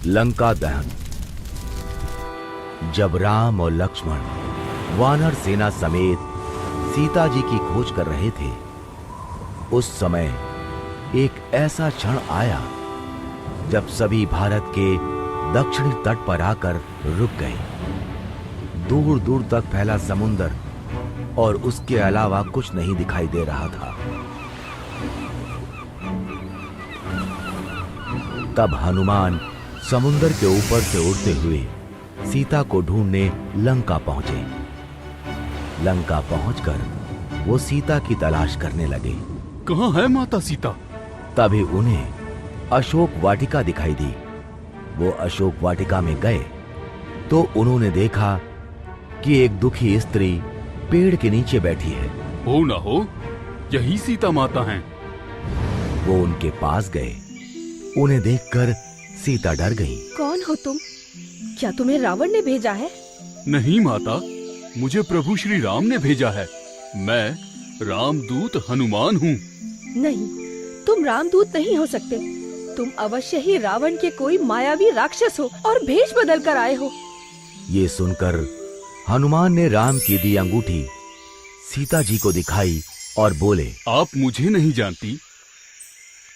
लंका दहन। जब राम और लक्ष्मण वानर सेना समेत सीता जी की खोज कर रहे थे, उस समय एक ऐसा क्षण आया जब सभी भारत के दक्षिणी तट पर आकर रुक गए। दूर दूर तक फैला समुद्र और उसके अलावा कुछ नहीं दिखाई दे रहा था। तब हनुमान समुद्र के ऊपर से उड़ते हुए सीता को ढूंढने लंका पहुंचे। लंका पहुंचकर वो सीता की तलाश करने लगे। कहाँ है माता सीता? तभी उन्हें अशोक वाटिका दिखाई दी। वो अशोक वाटिका में गए तो उन्होंने देखा कि एक दुखी स्त्री पेड़ के नीचे बैठी है। हो ना हो, यही सीता माता हैं। वो उनके पास गए। उन्हें देखकर सीता डर गई। कौन हो तुम? क्या तुम्हें रावण ने भेजा है? नहीं माता, मुझे प्रभु श्री राम ने भेजा है। मैं रामदूत हनुमान हूँ। नहीं, तुम रामदूत नहीं हो सकते। तुम अवश्य ही रावण के कोई मायावी राक्षस हो और भेष बदल कर आए हो। ये सुनकर हनुमान ने राम की दी अंगूठी सीता जी को दिखाई और बोले, आप मुझे नहीं जानती,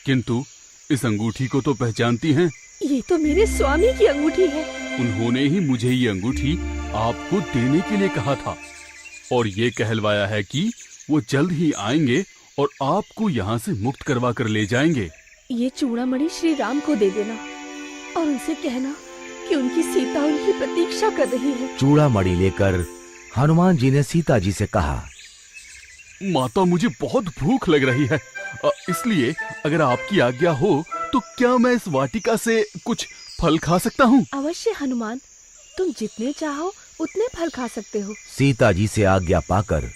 किंतु इस अंगूठी को तो पहचानती हैं। ये तो मेरे स्वामी की अंगूठी है। उन्होंने ही मुझे ये अंगूठी आपको देने के लिए कहा था और ये कहलवाया है कि वो जल्द ही आएंगे और आपको यहाँ से मुक्त करवा कर ले जाएंगे। ये चूड़ामणि श्री राम को दे देना और उनसे कहना कि उनकी सीता उनकी प्रतीक्षा कर रही है। चूड़ामणि लेकर हनुमान जी ने सीता जी से कहा, माता, मुझे बहुत भूख लग रही है, इसलिए अगर आपकी आज्ञा हो तो क्या मैं इस वाटिका से कुछ फल खा सकता हूँ? अवश्य हनुमान, तुम जितने चाहो उतने फल खा सकते हो। सीता जी से आज्ञा पाकर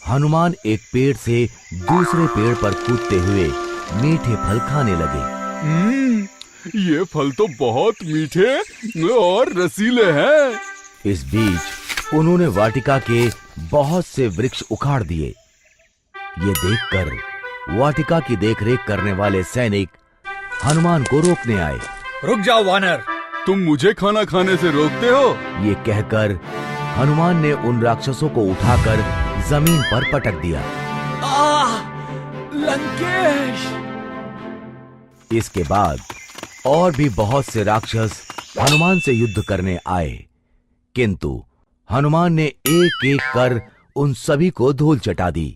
हनुमान एक पेड़ से दूसरे पेड़ पर कूदते हुए मीठे फल खाने लगे। ये फल तो बहुत मीठे और रसीले हैं। इस बीच उन्होंने वाटिका के बहुत से वृक्ष उखाड़ दिए। ये देखकर वाटिका की देखरेख करने वाले सैनिक हनुमान को रोकने आए। रुक जाओ वानर, तुम मुझे खाना खाने से रोकते हो? ये कहकर हनुमान ने उन राक्षसों को उठाकर जमीन पर पटक दिया। लंकेश! इसके बाद और भी बहुत से राक्षस हनुमान से युद्ध करने आए, किंतु हनुमान ने एक एक कर उन सभी को धूल चटा दी।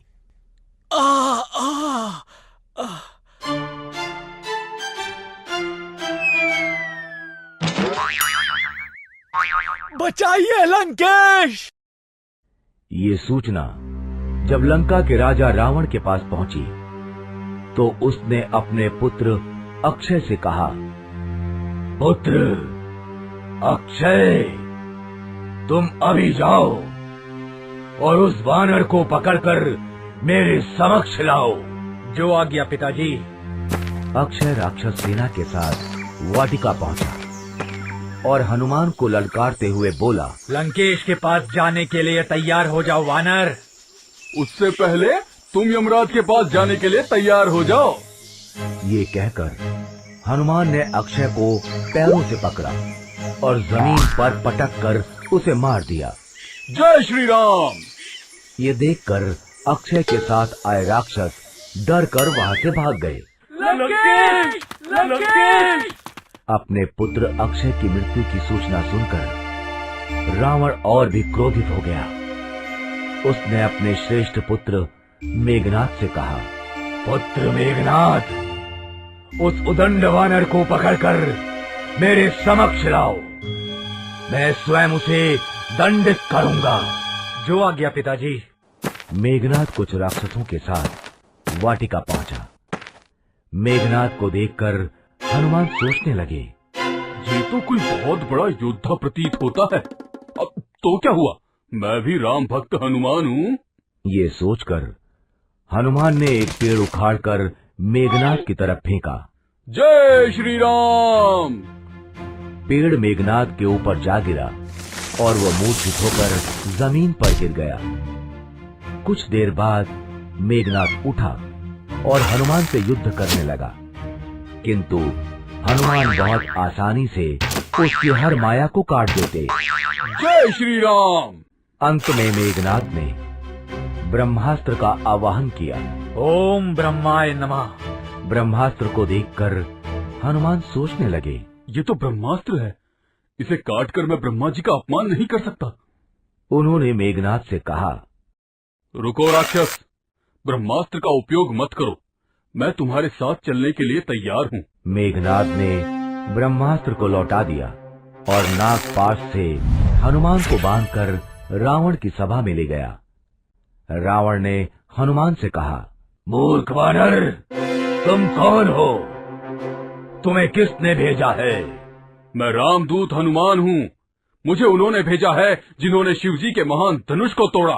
बचाइए लंकेश! ये सूचना जब लंका के राजा रावण के पास पहुंची तो उसने अपने पुत्र अक्षय से कहा, पुत्र अक्षय, तुम अभी जाओ और उस वानर को पकड़कर मेरे समक्ष लाओ। जो आज्ञा पिताजी। अक्षय राक्षस सेना के साथ वाटिका पहुंचा और हनुमान को ललकारते हुए बोला, लंकेश के पास जाने के लिए तैयार हो जाओ वानर। उससे पहले तुम यमराज के पास जाने के लिए तैयार हो जाओ। ये कहकर हनुमान ने अक्षय को पैरों से पकड़ा और जमीन पर पटक कर उसे मार दिया। जय श्री राम! ये देखकर अक्षय के साथ आए राक्षस डर कर वहाँ से भाग गए। लंकेश! लंकेश! अपने पुत्र अक्षय की मृत्यु की सूचना सुनकर रावण और भी क्रोधित हो गया। उसने अपने श्रेष्ठ पुत्र मेघनाद से कहा, पुत्र मेघनाद, उस उदंड वानर को पकड़कर मेरे समक्ष लाओ। मैं स्वयं उसे दंडित करूंगा। जो आज्ञा पिताजी। मेघनाद कुछ राक्षसों के साथ वाटिका पहुंचा। मेघनाद को देखकर हनुमान सोचने लगे, ये तो कोई बहुत बड़ा योद्धा प्रतीत होता है। अब तो क्या हुआ, मैं भी राम भक्त हनुमान हूँ। ये सोचकर हनुमान ने एक पेड़ उखाड़कर मेघनाद की तरफ फेंका। जय श्री राम! पेड़ मेघनाद के ऊपर जा गिरा और वो मूर्छित होकर जमीन पर गिर गया। कुछ देर बाद मेघनाद उठा और हनुमान से युद्ध करने लगा, किंतु हनुमान बहुत आसानी से उसकी हर माया को काट देते। जय श्री राम। अंत में मेघनाद ने ब्रह्मास्त्र का आवाहन किया। ओम ब्रह्माय नमः। ब्रह्मास्त्र को देखकर हनुमान सोचने लगे, ये तो ब्रह्मास्त्र है, इसे काटकर मैं ब्रह्मा जी का अपमान नहीं कर सकता। उन्होंने मेघनाद से कहा, रुको राक्षस, ब्रह्मास्त्र का उपयोग मत करो, मैं तुम्हारे साथ चलने के लिए तैयार हूँ। मेघनाद ने ब्रह्मास्त्र को लौटा दिया और नागपाश से हनुमान को बांधकर रावण की सभा में ले गया। रावण ने हनुमान से कहा, मूर्ख वानर, तुम कौन हो? तुम्हें किसने भेजा है? मैं रामदूत हनुमान हूँ। मुझे उन्होंने भेजा है जिन्होंने शिवजी के महान धनुष को तोड़ा,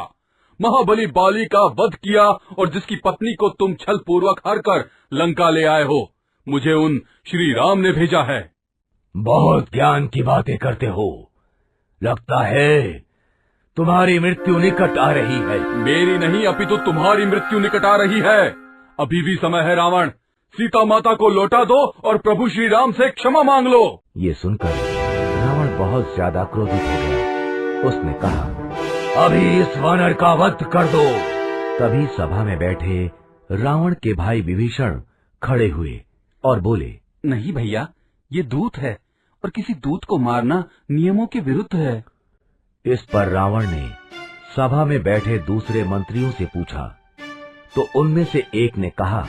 महाबली बाली का वध किया और जिसकी पत्नी को तुम छल पूर्वक हरकर लंका ले आए हो। मुझे उन श्री राम ने भेजा है। बहुत ज्ञान की बातें करते हो। लगता है तुम्हारी मृत्यु निकट आ रही है। मेरी नहीं, अपितु तुम्हारी मृत्यु निकट आ रही है। अभी भी समय है रावण, सीता माता को लौटा दो और प्रभु श्री राम से क्षमा मांग लो। ये सुनकर रावण बहुत ज्यादा क्रोधित हो गया। उसने कहा, अभी इस वानर का वध कर दो। तभी सभा में बैठे रावण के भाई विभीषण खड़े हुए और बोले, नहीं भैया, ये दूत है और किसी दूत को मारना नियमों के विरुद्ध है। इस पर रावण ने सभा में बैठे दूसरे मंत्रियों से पूछा तो उनमें से एक ने कहा,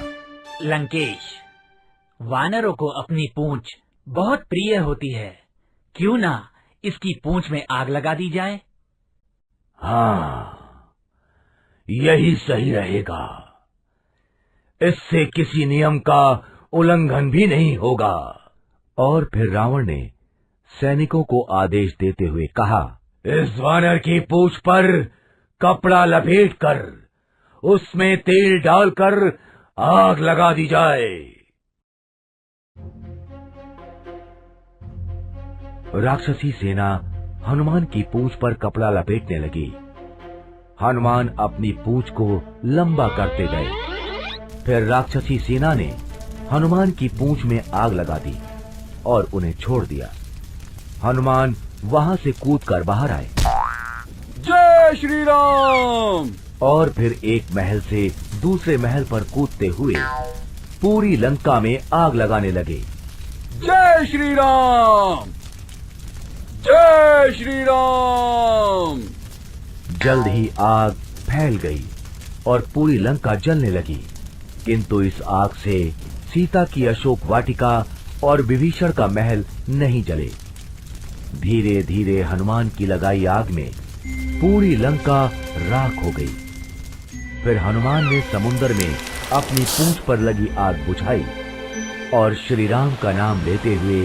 लंकेश, वानरों को अपनी पूंछ बहुत प्रिय होती है, क्यों ना इसकी पूंछ में आग लगा दी जाए? हाँ, यही सही रहेगा। इससे किसी नियम का उल्लंघन भी नहीं होगा। और फिर रावण ने सैनिकों को आदेश देते हुए कहा, इस वानर की पूंछ पर कपड़ा लपेटकर उसमें तेल डालकर आग लगा दी जाए। राक्षसी सेना हनुमान की पूंछ पर कपड़ा लपेटने लगी। हनुमान अपनी पूंछ को लंबा करते गए। फिर राक्षसी सेना ने हनुमान की पूंछ में आग लगा दी और उन्हें छोड़ दिया। हनुमान वहां से कूदकर बाहर आए। जय श्री राम। और फिर एक महल से दूसरे महल पर कूदते हुए पूरी लंका में आग लगाने लगे। जय श्री राम, जय श्री राम। जल्द ही आग फैल गई और पूरी लंका जलने लगी। किंतु इस आग से सीता की अशोक वाटिका और विभीषण का महल नहीं जले। धीरे धीरे हनुमान की लगाई आग में पूरी लंका राख हो गई। फिर हनुमान ने समुद्र में अपनी पूंछ पर लगी आग बुझाई और श्री राम का नाम लेते हुए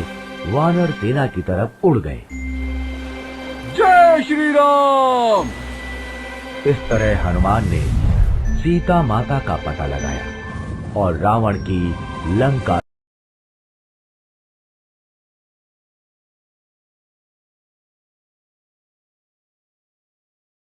वानर सेना की तरफ उड़ गए। जय श्री राम। इस तरह हनुमान ने सीता माता का पता लगाया और रावण की लंका